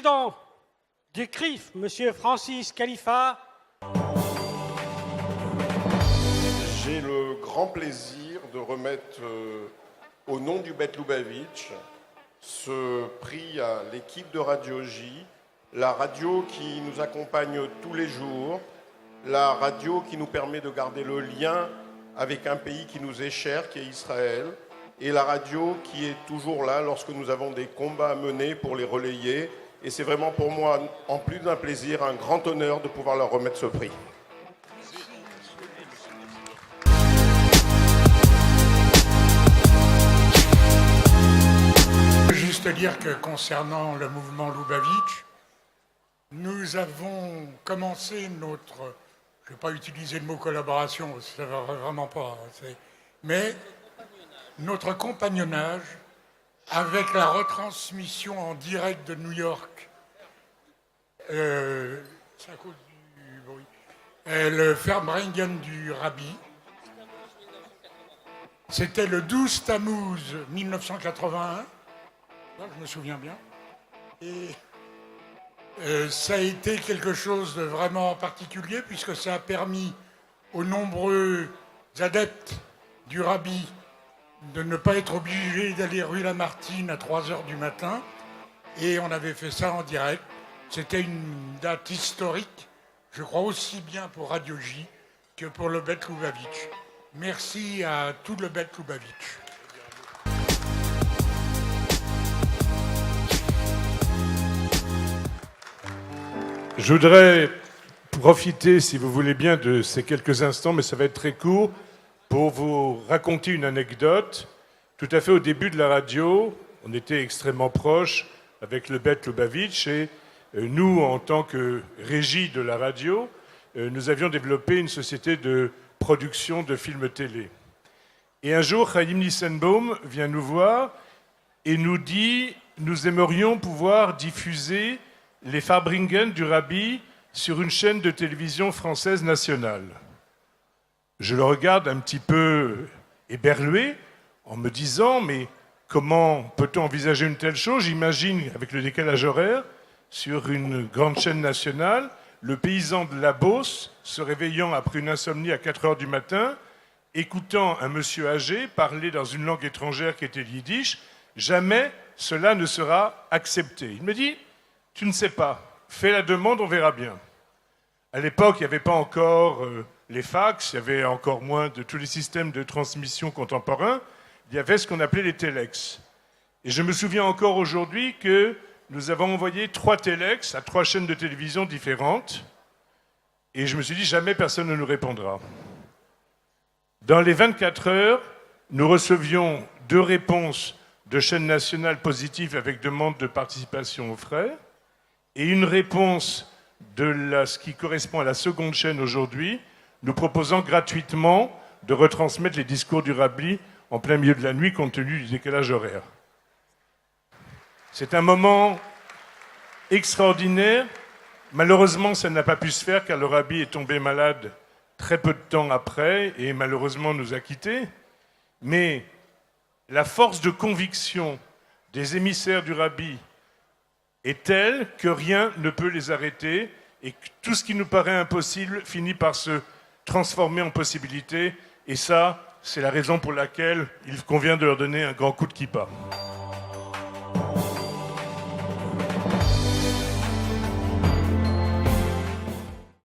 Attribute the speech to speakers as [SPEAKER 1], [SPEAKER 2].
[SPEAKER 1] président du CRIF, M. Francis Khalifa.
[SPEAKER 2] J'ai le grand plaisir de remettre au nom du Bet Lubavitch ce prix à l'équipe de Radio J, la radio qui nous accompagne tous les jours, la radio qui nous permet de garder le lien avec un pays qui nous est cher, qui est Israël, et la radio qui est toujours là lorsque nous avons des combats à mener pour les relayer. Et c'est vraiment pour moi, en plus d'un plaisir, un grand honneur de pouvoir leur remettre ce prix.
[SPEAKER 3] Juste dire que concernant le mouvement Lubavitch, nous avons commencé notre, je ne vais pas utiliser le mot collaboration, ça ne va vraiment pas, mais notre compagnonnage avec la retransmission en direct de New York, c'est à cause du bruit, le Farbrengen du Rabbi, c'était le 12 Tammuz 1981, là, je me souviens bien, et ça a été quelque chose de vraiment particulier puisque ça a permis aux nombreux adeptes du Rabbi de ne pas être obligés d'aller rue Lamartine à 3 heures du matin. Et on avait fait ça en direct. C'était une date historique, je crois aussi bien pour Radio J que pour le Bet Lubavitch. Merci à tout le Bet Lubavitch.
[SPEAKER 4] Je voudrais profiter, si vous voulez bien, de ces quelques instants, mais ça va être très court, pour vous raconter une anecdote. Tout à fait au début de la radio, on était extrêmement proches avec le Bet Lubavitch et nous, en tant que régie de la radio, nous avions développé une société de production de films télé. Et un jour, Chaim Nissenbaum vient nous voir et nous dit « Nous aimerions pouvoir diffuser les Farbrengen du Rabbi sur une chaîne de télévision française nationale. » Je le regarde un petit peu éberlué en me disant « Mais comment peut-on envisager une telle chose ?» J'imagine, avec le décalage horaire, sur une grande chaîne nationale, le paysan de la Beauce se réveillant après une insomnie à 4 heures du matin, écoutant un monsieur âgé parler dans une langue étrangère qui était le yiddish. Jamais cela ne sera accepté. Il me dit « Tu ne sais pas, fais la demande, on verra bien. » À l'époque, il n'y avait pas encore les fax, il y avait encore moins de tous les systèmes de transmission contemporains. Il y avait ce qu'on appelait les téléx. Et je me souviens encore aujourd'hui que nous avons envoyé 3 téléx à 3 chaînes de télévision différentes. Et je me suis dit, jamais personne ne nous répondra. Dans les 24 heures, nous recevions 2 réponses de chaînes nationales positives avec demande de participation aux frais et une réponse de ce qui correspond à la seconde chaîne aujourd'hui, nous proposant gratuitement de retransmettre les discours du Rabbi en plein milieu de la nuit compte tenu du décalage horaire. C'est un moment extraordinaire. Malheureusement, ça n'a pas pu se faire car le Rabbi est tombé malade très peu de temps après et malheureusement nous a quittés. Mais la force de conviction des émissaires du Rabbi est telle que rien ne peut les arrêter et que tout ce qui nous paraît impossible finit par se transformer en possibilité. Et ça, c'est la raison pour laquelle il convient de leur donner un grand coup de kippa.